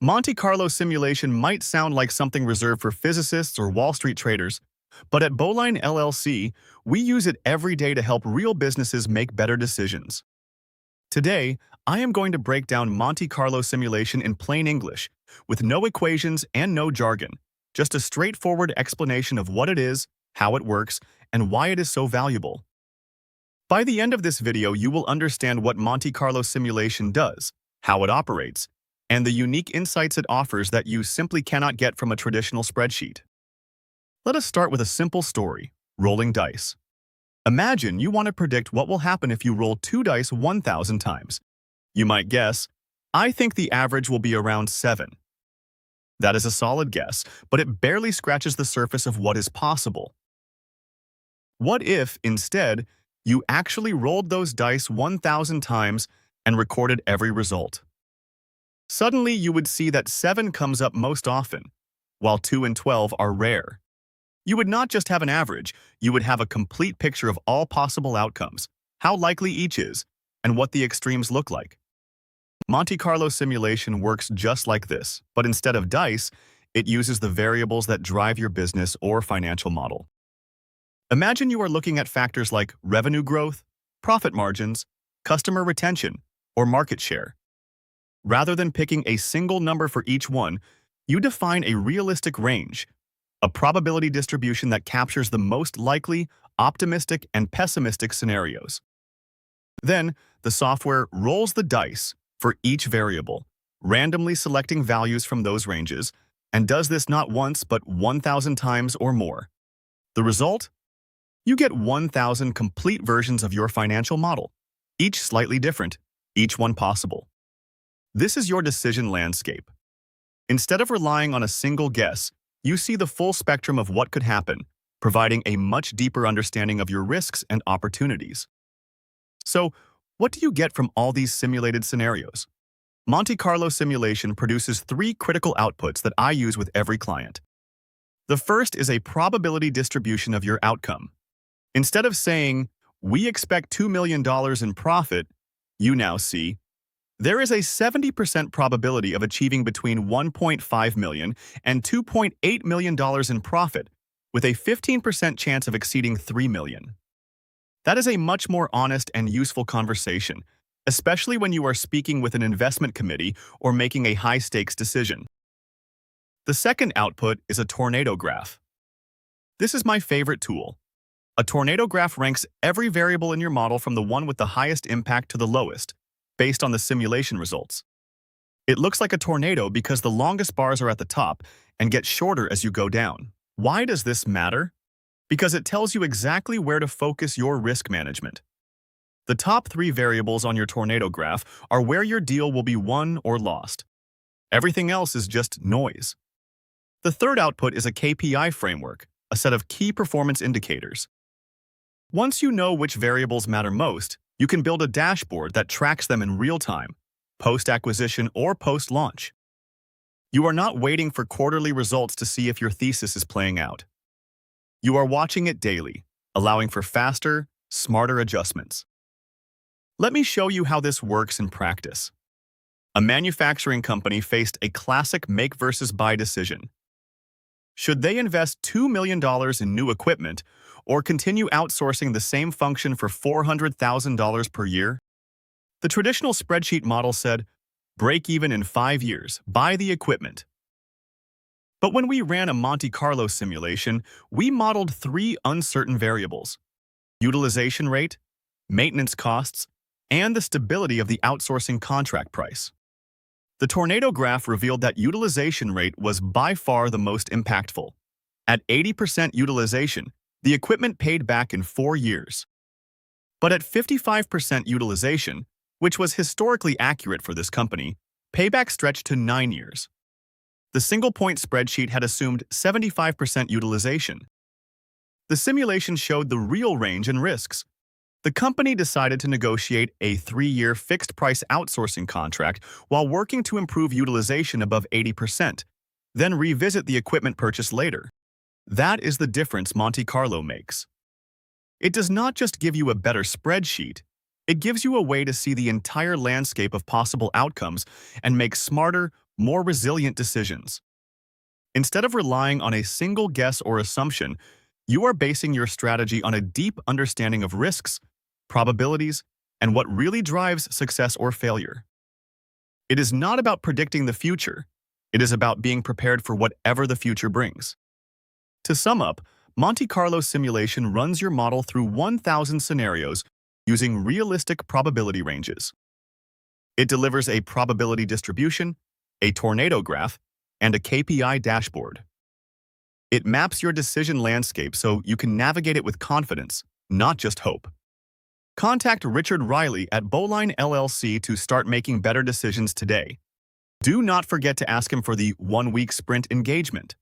Monte Carlo simulation might sound like something reserved for physicists or Wall Street traders, but at Bowline LLC, we use it every day to help real businesses make better decisions. Today, I am going to break down Monte Carlo simulation in plain English, with no equations and no jargon, just a straightforward explanation of what it is, how it works, and why it is so valuable. By the end of this video, you will understand what Monte Carlo simulation does, how it operates, and the unique insights it offers that you simply cannot get from a traditional spreadsheet. Let us start with a simple story, rolling dice. Imagine you want to predict what will happen if you roll 2 dice 1,000 times. You might guess, I think the average will be around 7. That is a solid guess, but it barely scratches the surface of what is possible. What if, instead, you actually rolled those dice 1,000 times and recorded every result? Suddenly, you would see that 7 comes up most often, while 2 and 12 are rare. You would not just have an average, you would have a complete picture of all possible outcomes, how likely each is, and what the extremes look like. Monte Carlo simulation works just like this, but instead of dice, it uses the variables that drive your business or financial model. Imagine you are looking at factors like revenue growth, profit margins, customer retention, or market share. Rather than picking a single number for each one, you define a realistic range, a probability distribution that captures the most likely, optimistic, and pessimistic scenarios. Then, the software rolls the dice for each variable, randomly selecting values from those ranges, and does this not once but 1,000 times or more. The result? You get 1,000 complete versions of your financial model, each slightly different, each one possible. This is your decision landscape. Instead of relying on a single guess, you see the full spectrum of what could happen, providing a much deeper understanding of your risks and opportunities. So, what do you get from all these simulated scenarios? Monte Carlo simulation produces 3 critical outputs that I use with every client. The first is a probability distribution of your outcome. Instead of saying, "We expect $2 million in profit," you now see, there is a 70% probability of achieving between $1.5 million and $2.8 million in profit, with a 15% chance of exceeding $3 million. That is a much more honest and useful conversation, especially when you are speaking with an investment committee or making a high-stakes decision. The second output is a tornado graph. This is my favorite tool. A tornado graph ranks every variable in your model from the one with the highest impact to the lowest, based on the simulation results. It looks like a tornado because the longest bars are at the top and get shorter as you go down. Why does this matter? Because it tells you exactly where to focus your risk management. The top 3 variables on your tornado graph are where your deal will be won or lost. Everything else is just noise. The third output is a KPI framework, a set of key performance indicators. Once you know which variables matter most, you can build a dashboard that tracks them in real time, post-acquisition or post-launch. You are not waiting for quarterly results to see if your thesis is playing out. You are watching it daily, allowing for faster, smarter adjustments. Let me show you how this works in practice. A manufacturing company faced a classic make versus buy decision. Should they invest $2 million in new equipment or continue outsourcing the same function for $400,000 per year? The traditional spreadsheet model said, break even in 5 years, buy the equipment. But when we ran a Monte Carlo simulation, we modeled 3 uncertain variables: utilization rate, maintenance costs, and the stability of the outsourcing contract price. The tornado graph revealed that utilization rate was by far the most impactful. At 80% utilization, the equipment paid back in 4 years. But at 55% utilization, which was historically accurate for this company, payback stretched to 9 years. The single-point spreadsheet had assumed 75% utilization. The simulation showed the real range and risks. The company decided to negotiate a 3-year fixed-price outsourcing contract while working to improve utilization above 80%, then revisit the equipment purchase later. That is the difference Monte Carlo makes. It does not just give you a better spreadsheet, it gives you a way to see the entire landscape of possible outcomes and make smarter, more resilient decisions. Instead of relying on a single guess or assumption, you are basing your strategy on a deep understanding of risks, probabilities, and what really drives success or failure. It is not about predicting the future. It is about being prepared for whatever the future brings. To sum up, Monte Carlo simulation runs your model through 1,000 scenarios using realistic probability ranges. It delivers a probability distribution, a tornado graph, and a KPI dashboard. It maps your decision landscape so you can navigate it with confidence, not just hope. Contact Richard Riley at Bowline LLC to start making better decisions today. Do not forget to ask him for the 1-week sprint engagement.